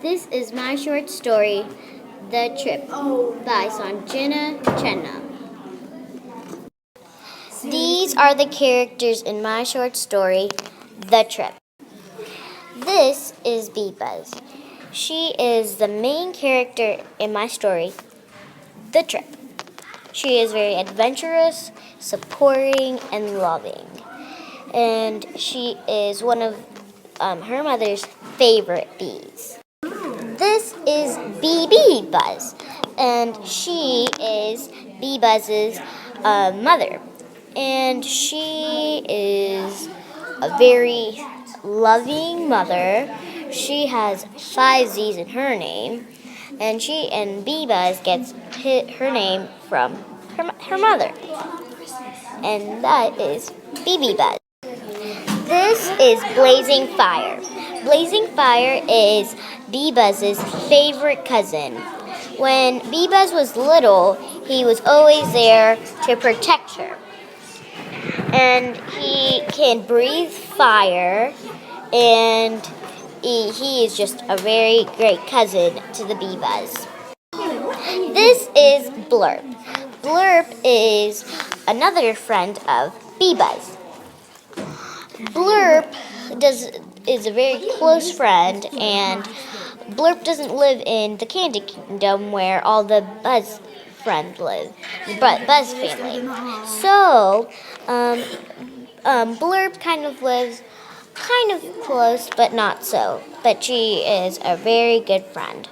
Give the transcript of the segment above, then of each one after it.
This is my short story, The Trip, by Sanjana. These are the characters in my short story, The Trip. This is Bee Buzz. She is the main character in my story, The Trip. She is very adventurous, supporting, and loving. And she is one of her mother's favorite bees. This is Bee Buzz, and she is Bee Buzz's mother. And she is a very loving mother. She has 5 Z's in her name, and Bee Buzz gets her name from her mother, and that is Bee Buzz. This is Blazing Fire. Blazing Fire is Bee Buzz's favorite cousin. When Bee Buzz was little, he was always there to protect her. And he can breathe fire, and he is just a very great cousin to the Bee Buzz. This is Blurp. Blurp is another friend of Bee Buzz. Blurp is a very close friend, and Blurp doesn't live in the Candy Kingdom where all the Buzz friends live, the Buzz family. So, Blurp kind of lives kind of close, but not so. But she is a very good friend.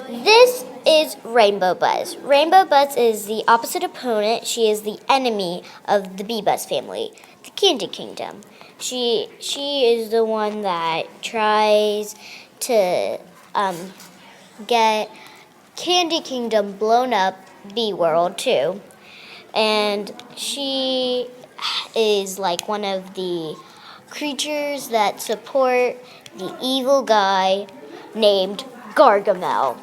This is Rainbow Buzz. Rainbow Buzz is the opposite opponent. She is the enemy of the Bee Buzz family, the Candy Kingdom. She is the one that tries to get Candy Kingdom blown up, Bee World too. And she is like one of the creatures that support the evil guy named Gargamel.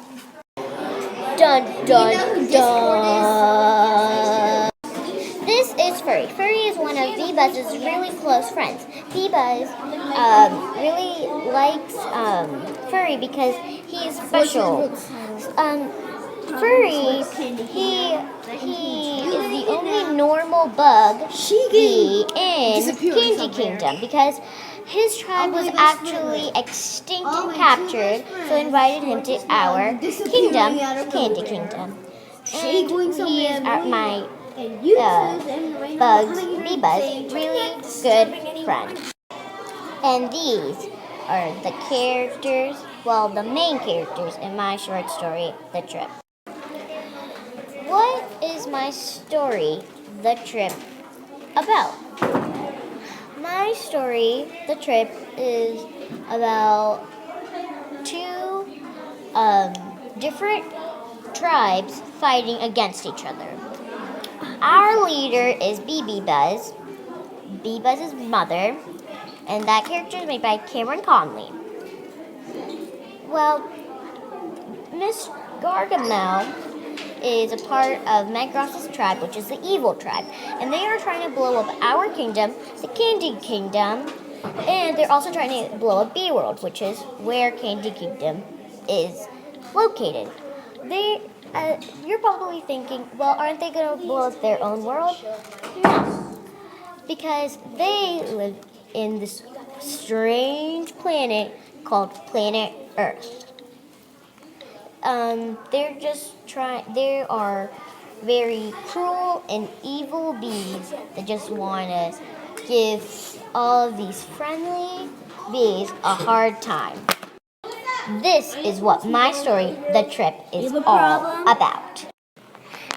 Dun dun dun. This is Furry. Furry is one of Bee Buzz's really close friends. Bee Buzz really likes Furry because he is special. Furry, he is the only normal bug bee in Candy Kingdom because his tribe was actually extinct and captured, so I invited him to our kingdom, Candy Kingdom. And he is my Bee Buzz, really good friend. And these are the characters, the main characters in my short story, The Trip. What is my story, The Trip, about? My story, The Trip, is about 2 different tribes fighting against each other. Our leader is Bee Buzz, Bee Buzz's mother, and that character is made by Cameron Conley. Well, Miss Gargamel is a part of Megross's tribe, which is the evil tribe, and they are trying to blow up our kingdom, the Candy Kingdom, and they're also trying to blow up Bee World, which is where Candy Kingdom is located. You're probably thinking, well, aren't they going to blow up their own world? No, because they live in this strange planet called Planet Earth. There are very cruel and evil bees that just want to give all of these friendly bees a hard time. This is what my story, The Trip, is all about.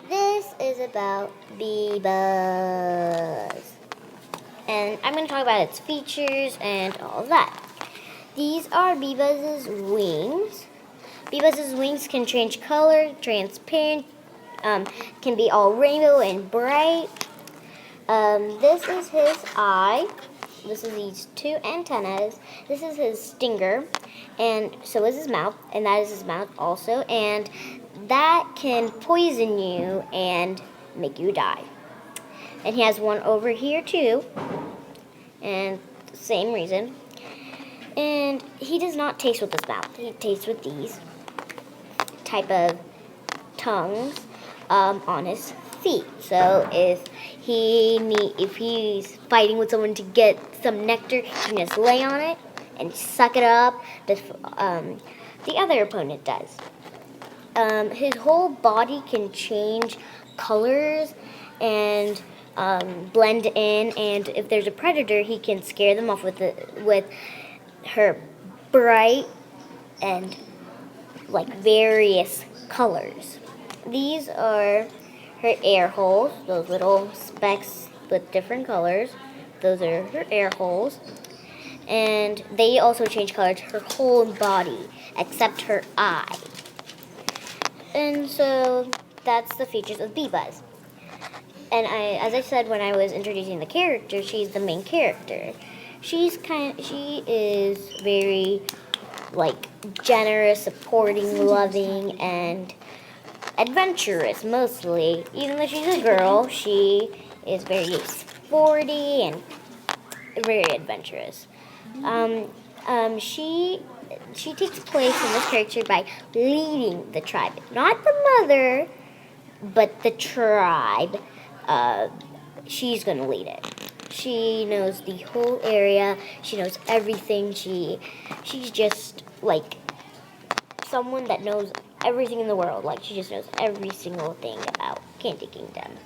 This is about Bee Buzz. And I'm going to talk about its features and all that. These are Bee Buzz's wings. Bee Buzz's wings can change color, transparent, can be all rainbow and bright. This is his eye. This is these 2 antennas. This is his stinger, and so is his mouth, and that is his mouth also. And that can poison you and make you die. And he has one over here too, and same reason. And he does not taste with his mouth. He tastes with these type of tongues on his feet. So if he's fighting with someone to get some nectar, he can just lay on it and suck it up. The other opponent does. His whole body can change colors and blend in, and if there's a predator, he can scare them off with her bright and like various colors. These are her air holes, those little specks with different colors. Those are her air holes. And they also change color to her whole body, except her eye. And so that's the features of Bee-Buzz. And as I said when I was introducing the character, she's the main character. She is very generous, supporting, loving, and adventurous mostly. Even though she's a girl, she is very sporty and very adventurous. She takes place in this character by leading the tribe, not the mother, but the tribe. She's gonna lead it. She knows the whole area. She knows everything. She's just like someone that knows everything in the world. Like she just knows every single thing about Candy Kingdom.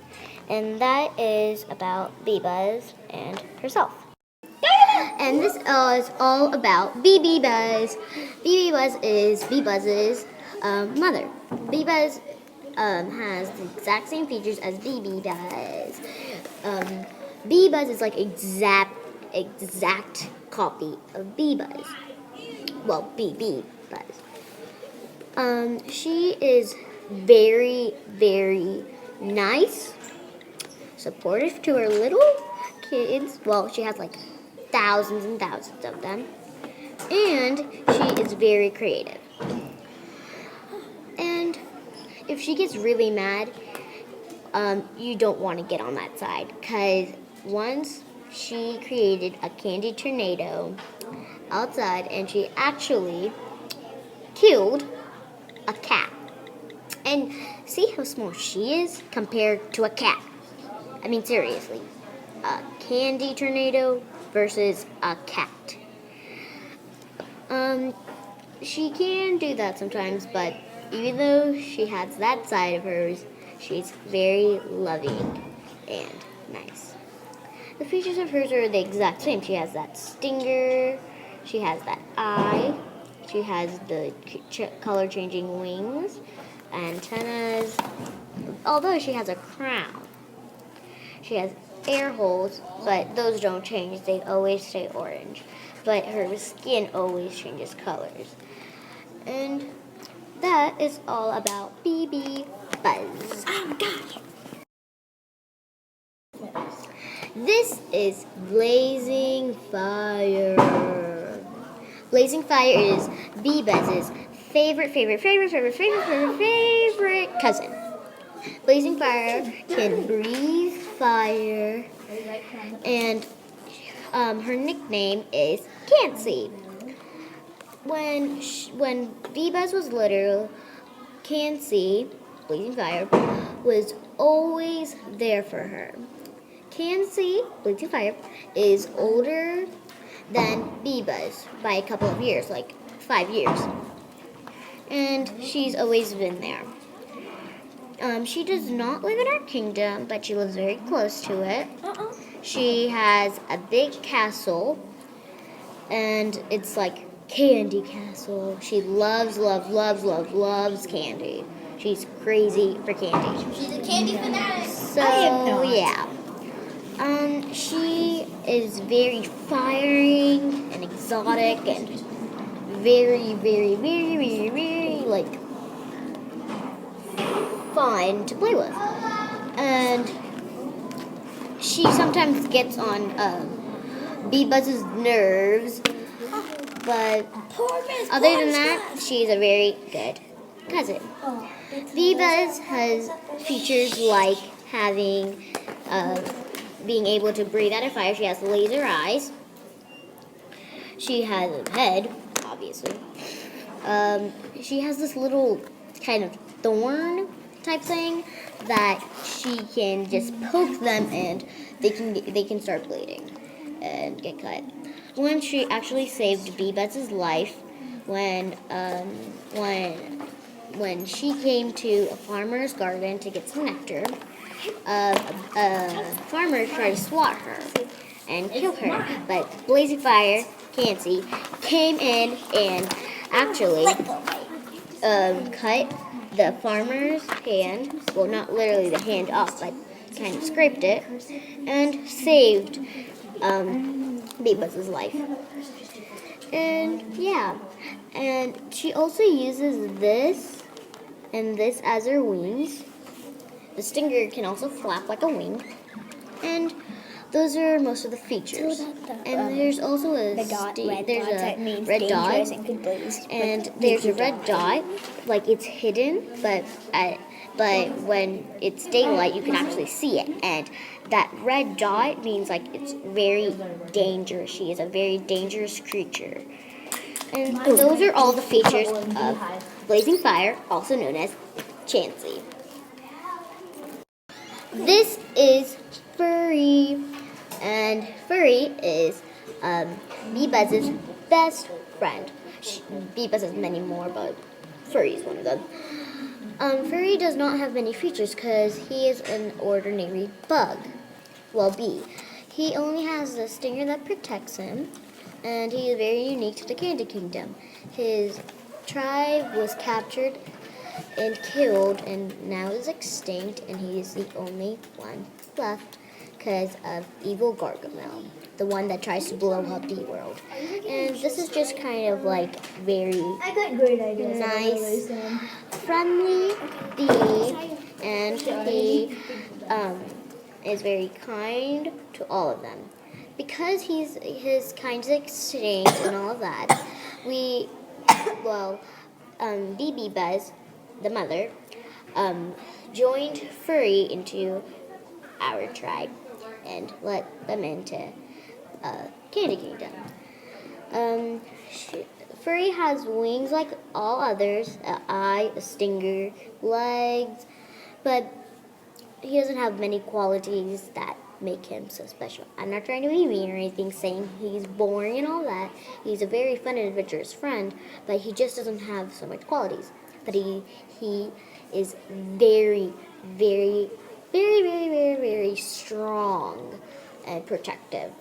And that is about Bee-Buzz and herself. And this is all about Bee-Buzz. Bee-Buzz is Bee-Buzz's mother. Bee-Buzz has the exact same features as Bee-Buzz. Bee-Buzz is like exact copy of Bee-Buzz. Well, Bee-Buzz. She is very, very nice, supportive to her little kids. Well, she has like thousands and thousands of them. And she is very creative. And if she gets really mad, you don't want to get on that side, because once she created a candy tornado outside, and she actually killed a cat. And see how small she is compared to a cat. I mean, seriously. A candy tornado versus a cat. She can do that sometimes, but even though she has that side of hers, she's very loving and nice. The features of hers are the exact same. She has that stinger, she has that eye, she has the color-changing wings, antennas, although she has a crown. She has air holes, but those don't change. They always stay orange. But her skin always changes colors. And that is all about Bee-Buzz. Oh, gosh. This is Blazing Fire. Blazing Fire is Bee-Buzz's favorite cousin. Blazing Fire can breathe fire, and her nickname is Cancy. When Bee-Buzz was little, Cancy, Blazing Fire, was always there for her. Cancy, Blazing Fire, is older than Bee-Buzz by a couple of years, like 5 years. And she's always been there. She does not live in our kingdom, but she lives very close to it. She has a big castle, and it's like Candy Castle. She loves candy. She's crazy for candy. She's a candy fanatic. So, yeah. She is very fiery and exotic and very, like, fun to play with. And she sometimes gets on Bee-Buzz's nerves, but other than that, she's a very good cousin. Bee-Buzz has features like having being able to breathe out of fire. She has laser eyes. she has a head, obviously. She has this little kind of thorn type thing that she can just poke them and they can start bleeding and get cut. Once she actually saved Bee Buzz's life when when she came to a farmer's garden to get some nectar. A farmer tried to swat her and kill her, but Blazing Fire, Cancy, came in and actually cut the farmer's hand, well, not literally the hand off, but kind of scraped it, and saved Bee Buzz's life. And yeah, and she also uses this and this as her wings. The stinger can also flap like a wing, and those are most of the features. And there's also a red dot, and there's a red dot, like it's hidden, but when it's daylight, you can actually see it. And that red dot means like it's very dangerous. She is a very dangerous creature. And those are all the features of Blazing Fire, also known as Chansey. This is Furry, and Furry is Bee Buzz's best friend. Bee Buzz has many more, but Furry is one of them. Furry does not have many features because he is an ordinary bug. Well, bee. He only has a stinger that protects him, and he is very unique to the Candy Kingdom. His tribe was captured and killed and now is extinct, and he is the only one left because of evil Gargamel, the one that tries to blow up Bee World. And this is just kind of like very nice, friendly bee, and he is very kind to all of them. Because his kind's extinct and all of that, Bee Buzz, the mother, joined Furry into our tribe and let them into Candy Kingdom. Furry has wings like all others, an eye, a stinger, legs, but he doesn't have many qualities that make him so special. I'm not trying to be mean or anything, saying he's boring and all that. He's a very fun and adventurous friend, but he just doesn't have so much qualities. But he is very, very, very, very, very, very strong and protective.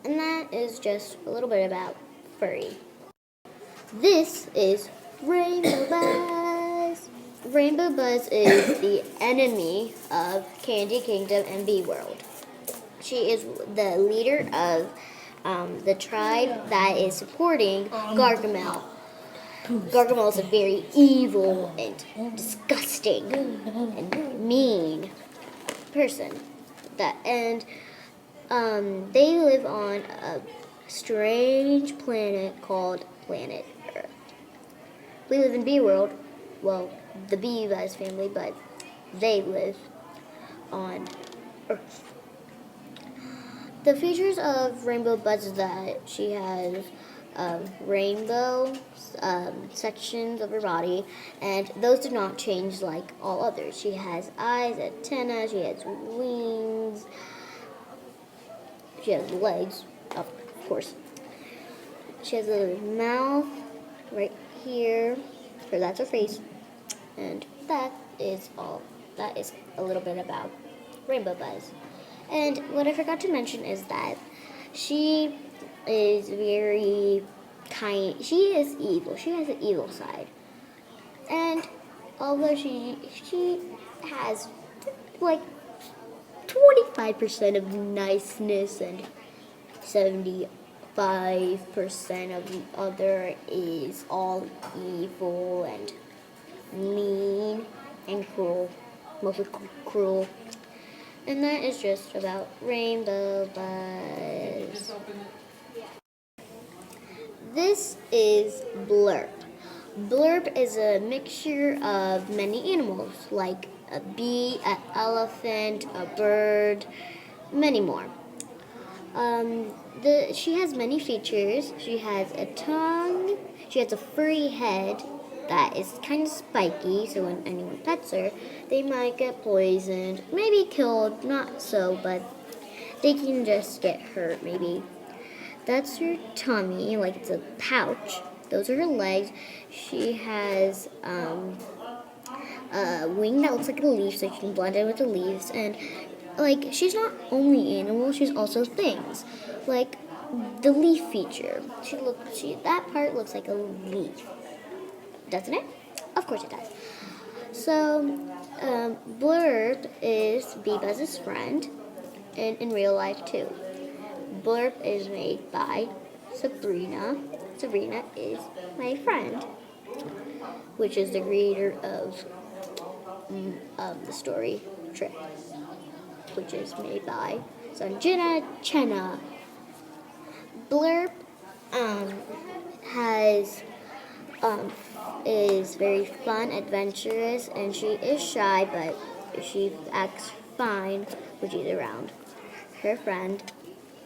And that is just a little bit about Furry. This is Rainbow Buzz. Rainbow Buzz is the enemy of Candy Kingdom and Bee World. She is the leader of the tribe that is supporting Gargamel. Gargamel is a very evil and disgusting and mean person. They live on a strange planet called Planet Earth. We live in Bee World. Well, the Bee Buzz family, but they live on Earth. The features of Rainbow Buzz is that she has rainbow sections of her body, and those do not change like all others. She has eyes, antennas, she has wings, she has legs, of course. She has a mouth right here, so that's her face, and that is all. That is a little bit about Rainbow Buzz. And what I forgot to mention is that she is very kind. She is evil. She has an evil side. And although she has like 25% of niceness and 75% of the other is all evil and mean and cruel, mostly cruel. And that is just about Rainbow Buzz. This is Blurp. Blurp is a mixture of many animals, like a bee, an elephant, a bird, many more. She has many features. She has a tongue. She has a furry head that is kind of spiky, so when anyone pets her, they might get poisoned, maybe killed, not so, but they can just get hurt, maybe. That's her tummy, like it's a pouch. Those are her legs. She has a wing that looks like a leaf, so she can blend in with the leaves. And like, she's not only animals, she's also things, like the leaf feature. That part looks like a leaf, doesn't it? Of course it does. So, Blurb is Bee Buzz's friend, and in real life too. Blurb is made by Sabrina. Sabrina is my friend, which is the creator of the story Trip, which is made by Sanjana. Blurb has is very fun, adventurous, and she is shy, but she acts fine when she's around her friend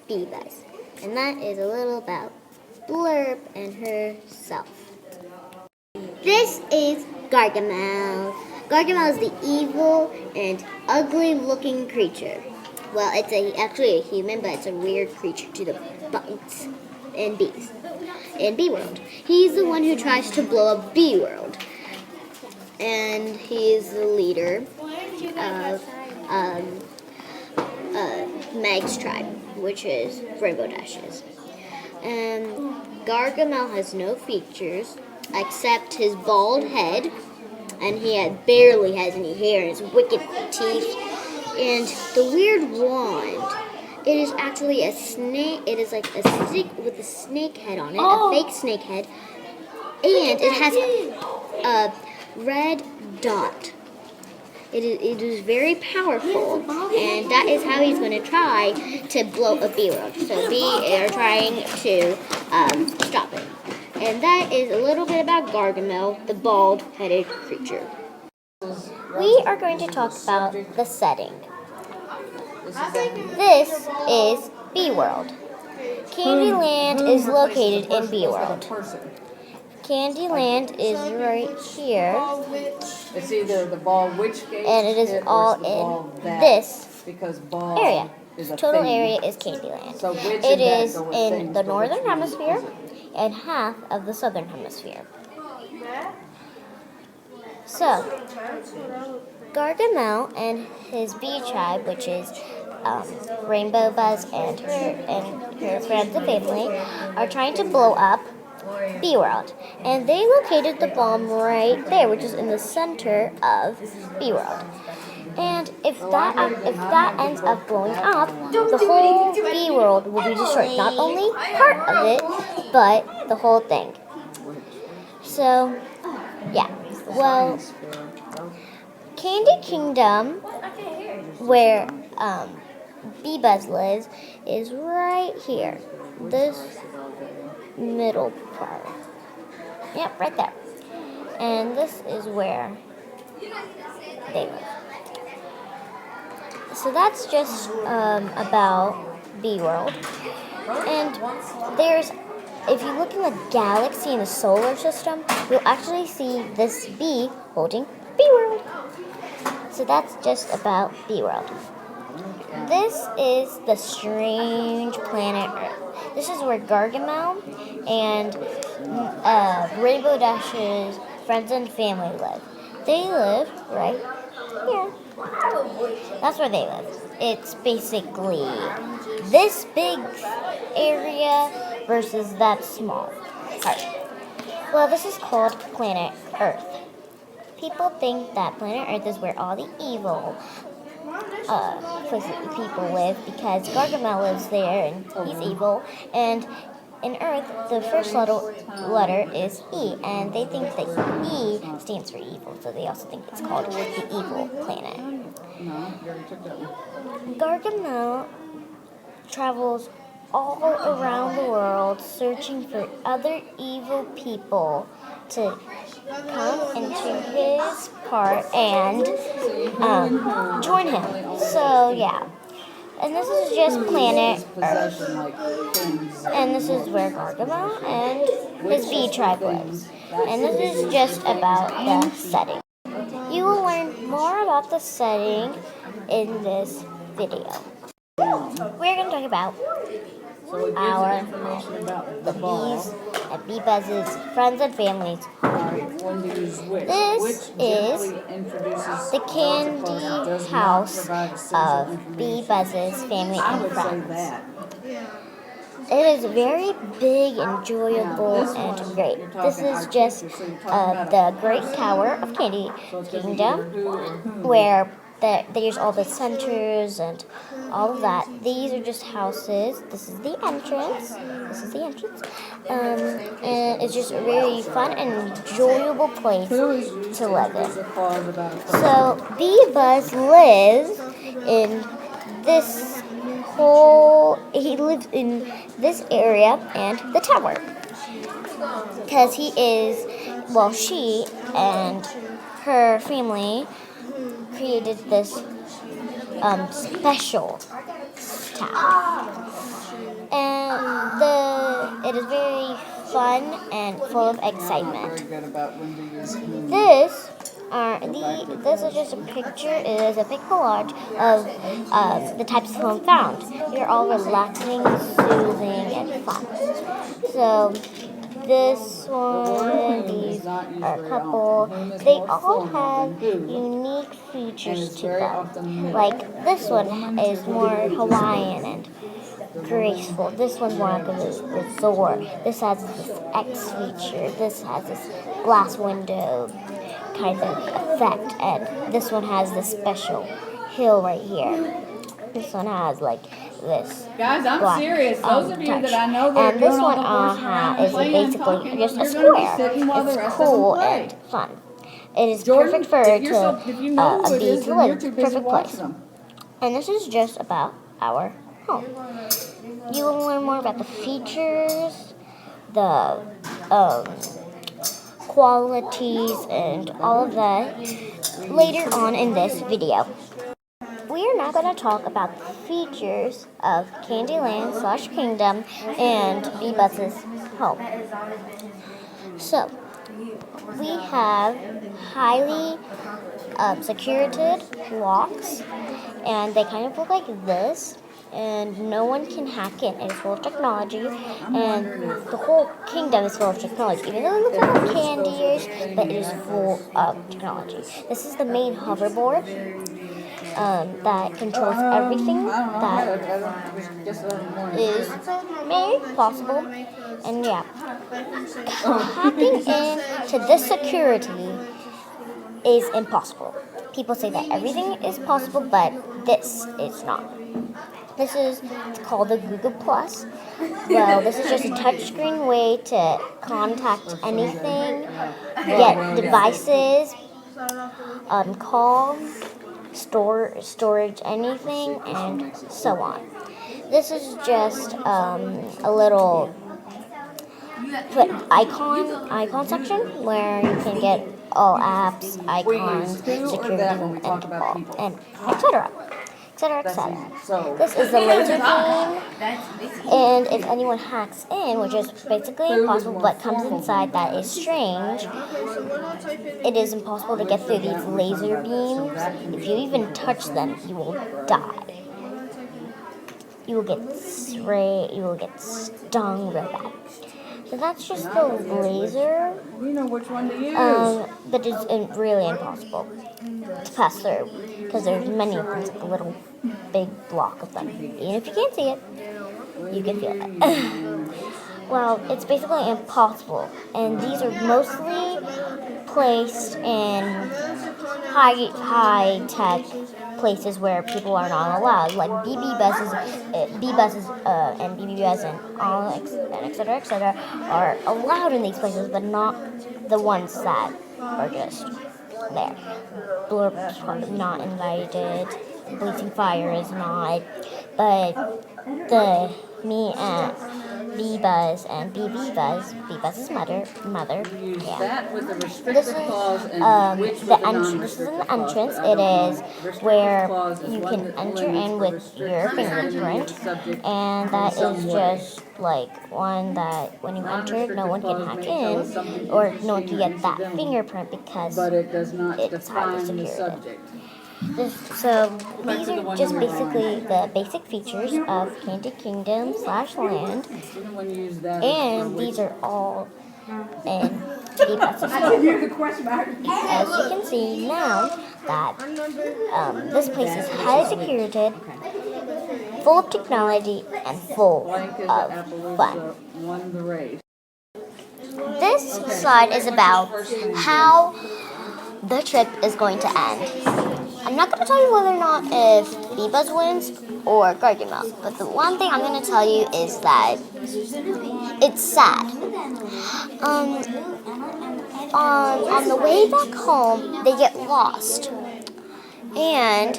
Bee Buzz. And that is a little about Blurb and herself. This is Gargamel. Gargamel is the evil and ugly-looking creature. Well, it's actually a human, but it's a weird creature to the bugs and bees in Bee World. He's the one who tries to blow up Bee World, and he's the leader of Meg's tribe, which is Rainbow Dashes. And Gargamel has no features except his bald head, and he barely has any hair, and his wicked teeth, and the weird wand. It is actually a snake. It is like a stick with a snake head on it, a fake snake head, and it has a red dot. It is very powerful, and that is how he's going to try to blow up Bee World. So Bee are trying to stop it. And that is a little bit about Gargamel, the bald-headed creature. We are going to talk about the setting. This is Bee World. Candyland is located in Bee World. Candyland is right here. It's either the ball which gate and it is all in this area. Total area is Candyland. So it is in the northern hemisphere and half of the southern hemisphere. So, Gargamel and his bee tribe, which is Rainbow Buzz and her friends and family, are trying to blow up Bee World, and they located the bomb right there, which is in the center of Bee World. And if that ends up blowing up, the whole Bee World will be destroyed. Not only part of it, but the whole thing. So, yeah. Well, Candy Kingdom, where Bee Buzz lives, is right here. This middle part. Yep, right there. And this is where they live. So that's just about Bee World. And if you look in the galaxy in the solar system, you'll actually see this bee holding Bee World. So that's just about Bee World. This is the strange planet Earth. This is where Gargamel and Rainbow Dash's friends and family live. They live right here. That's where they live. It's basically this big area versus that small part. Well, this is called planet Earth. People think that planet Earth is where all the evil people live because Gargamel lives there and he's evil. And in Earth, the first letter is E, and they think that E stands for evil, so they also think it's called the evil planet. Gargamel travels all around the world searching for other evil people to come into his part and join him. So, yeah. And this is just planet Earth. Possession, like things. And this is where Gargamel and his bee tribe lives. And this is just about the setting. You will learn more about the setting in this video. We're going to talk about So it gives our information about the the ball. bees and bee buzzes, friends and families. Alright, when to use which. This Which is generally introduces the does candy not house provide essential of bee information. buzzes, family, I and would say friends. that. It is very big, enjoyable, This and one, great. you're This talking is our just teacher, so you're talking about the Great Tower of Candy so it's gonna be Kingdom, either who or whom. where there's all the centers and all of that. These are just houses. This is the entrance. This is the entrance. And it's just a very fun and enjoyable place Who is used to live introduce in. a clause about a person. So Bee Buzz lives in this he lives in this area and the tower. Because she and her family created this special tower. And it is very fun and full of excitement. Very good about when to use whom. This is just a picture. It is a big collage of the types of home found. They're all relaxing, soothing, and fun. So this one, these are a couple. They all have unique features to them. Like this one is more Hawaiian and graceful. This one's more like a resort. This has this X feature. This has this glass window kind of effect. And this one has this special hill right here. This one has like this. Guys, I'm black, serious. Those of you touch. that I know that are And this doing all one the horsing around and is playing and basically talking, just a you're going to be square. sitting while the It's rest cool of them play. and fun. It is Jordan, perfect for if you know who a it bee is, to then you're live. too busy Perfect watching place. them. And this is just about our home. You will learn more about the features, the qualities, and all of that later on in this video. We are now going to talk about the features of Candyland/Kingdom and Bee Buzz's home. So, we have highly secured walks, and they kind of look like this, and no one can hack it. It's full of technology, and the whole kingdom is full of technology. Even though it looks like candy-ish, but it is full of technology. This is the main hoverboard that controls everything that is made possible. And yeah, hacking into this security is impossible. People say that everything is possible, but this is not. This is called the Google Plus. Well, this is just a touchscreen way to contact anything, get devices, call, storage anything, and so on. This is just a little icon section where you can get all apps, icons, security, and etc. etc. etc. This is the laser beam, and if anyone hacks in, which is basically impossible, but comes inside that is strange, it is impossible to get through these laser beams. If you even touch them, you will die. You will get sprayed, you will get stung real bad. So that's just the laser. You know which one to use. But it's really impossible to pass through because there's many of them, like a little big block of them. Even if you can't see it, you can feel it. Well, it's basically impossible, and these are mostly placed in high-tech places where people are not allowed, like BB buses, and BB bus and all, and etc., are allowed in these places, but not the ones that are just there. Blurps are not invited. Blazing Fire is not, but Bee Buzz and BB Buzz, Bee Buzz's mother. Use Yeah. that with the This restrictive is clause and which with the this is in non-restrictive the clause, entrance. but I It don't know. is Restrictive where clause is you one can that enter limits in the with your restriction and fingerprint, the subject and in that some is way. just like one that when you enter, no Non-restrictive one can clause hack may tell us in, something or no one interesting can or get that incidental, fingerprint because but it does not it's highly define the secured. subject. So Back these to the are one just you were on. basically the basic features of Candy Kingdom / land, Even when you use that and for these which are all in Bee Buzz's story. As you can see now that this place is highly secured, full of technology, and full blank as of fun. Appaloosa won the race. This slide is about how the trip is going to end. I'm not going to tell you whether or not if Bee Buzz wins or Gargamel, but the one thing I'm going to tell you is that it's sad. On the way back home, they get lost, and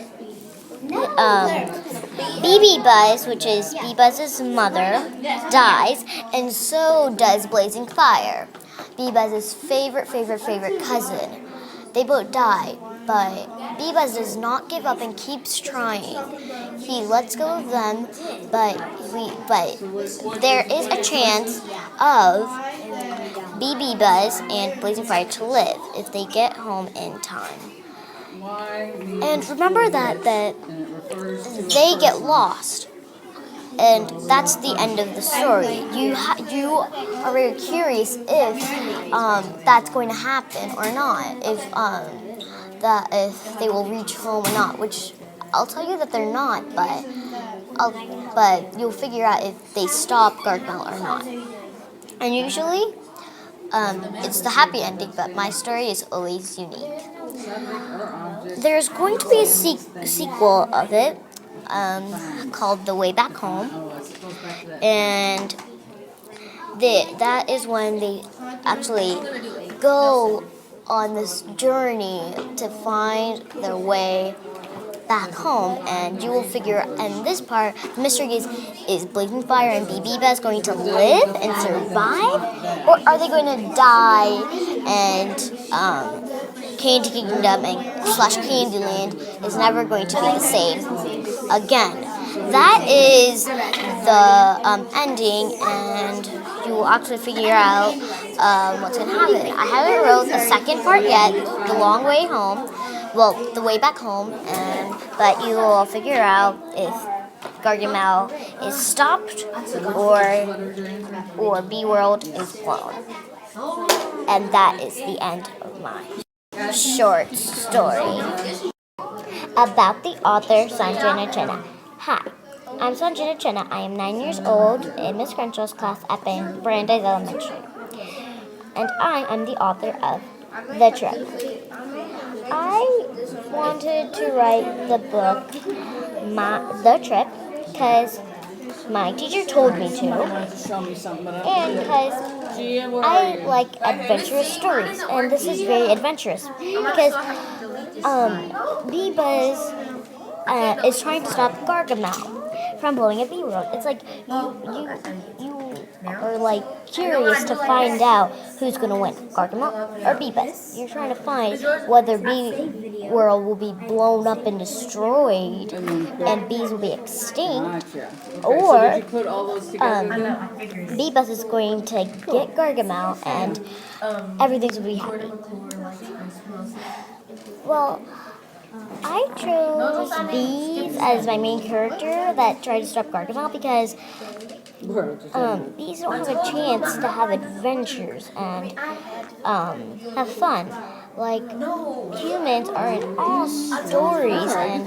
BB Buzz, which is Bee Buzz's mother, dies, and so does Blazing Fire, Bee Buzz's favorite cousin. They both die, but Bee Buzz does not give up and keeps trying. He lets go of them, but there is a chance of BB Buzz and Blazing Fire to live if they get home in time. And remember that they get lost, and that's the end of the story. You are very curious if that's going to happen or not, if they will reach home or not. Which I'll tell you that they're not, but you'll figure out if they stop Gargamel or not. And usually, it's the happy ending, but my story is always unique. There's going to be a sequel of it called The Way Back Home, and that is when they actually go on this journey to find their way back home, and you will figure. And this part, the mystery is Blazing Fire and BB Buzz going to live and survive, or are they going to die and Candy Kingdom and / Candyland is never going to be the same again? That is the ending, and you will actually figure out what's going to happen. I haven't wrote a second part yet, The Long Way Home. Well, The Way Back Home, but you will figure out if Gargamel is stopped or Bee World is blown. And that is the end of my short story about the author Sanjana. Hi, I'm Sanjana. I am 9 years old in Miss Crenshaw's class at Brandeis Elementary, and I am the author of The Trip. I wanted to write the book The Trip because my teacher told me to, and because I like adventurous stories, and this is very adventurous because Bee Buzz is trying to stop Gargamel from blowing up Bee World. It's like you are like curious to find out who's going to win, Gargamel or Bee Buzz. You're trying to find whether Bee World will be blown up and destroyed and bees will be extinct, or Bee Buzz is going to get Gargamel and everything's going to be happy. Well, I chose bees as my main character that tried to stop Gargamel because bees don't have a chance to have adventures and have fun. Like, humans are in all stories, and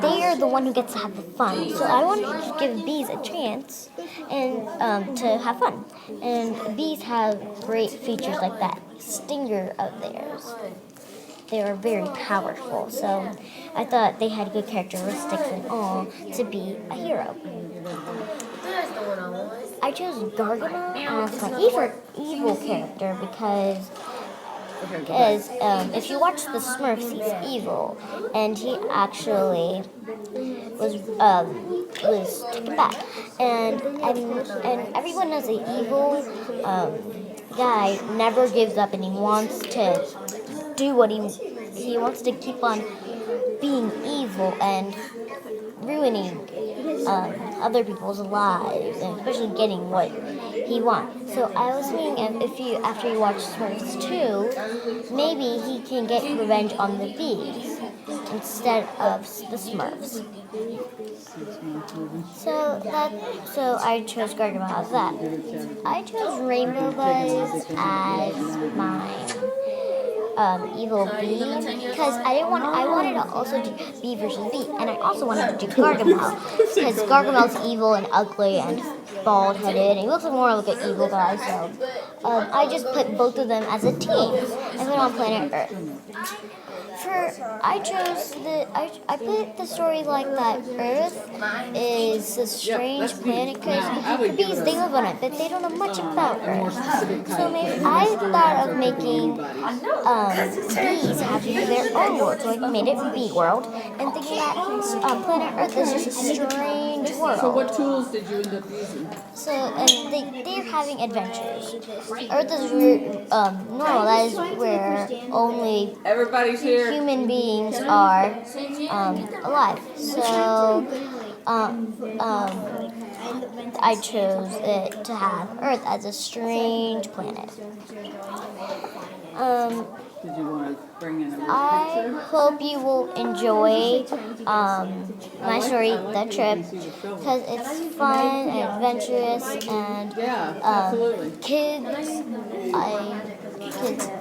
they are the one who gets to have the fun. So I wanted to give bees a chance and to have fun. And bees have great features like that stinger of theirs. They are very powerful, so I thought they had good characteristics and all to be a hero. I chose Gargamel as my evil character because is if you watch the Smurfs, he's evil, and he actually was taken back, and everyone knows the evil guy never gives up, and he wants to do what he wants to keep on being evil and ruining other people's lives, and especially getting what he wants. So I was thinking if you, after you watch Smurfs 2, maybe he can get revenge on the bees instead of the Smurfs. So I chose Gargamel as that. I chose Rainbow Buzz as my evil bee because I wanted to also do bee versus bee, and I also wanted to do Gargamel because Gargamel's evil and ugly and bald headed, and he looks more like an evil guy. So I just put both of them as a team and put on planet Earth. I put the story like that Earth is a strange planet because the bees, they live on it, but they don't know much about Earth. So maybe I thought of making bees have their own world. So I made it Bee World, and thinking that planet Earth is just a strange world. So what tools did you end up using? So they're having adventures. Earth is normal. That is where only Everybody's here. human beings are alive. So I chose it to have Earth as a strange planet. Did you want to bring in a real I picture? hope you will enjoy my story, The Trip, because it's fun and adventurous, and Yeah, absolutely. kids,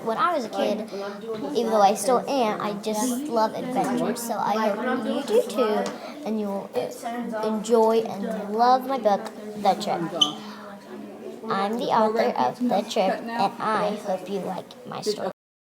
when I was a kid, even though I still am, I just love adventures. So I hope you do too, and you will enjoy and love my book, The Trip. I'm the author of The Trip, and I hope you like my story.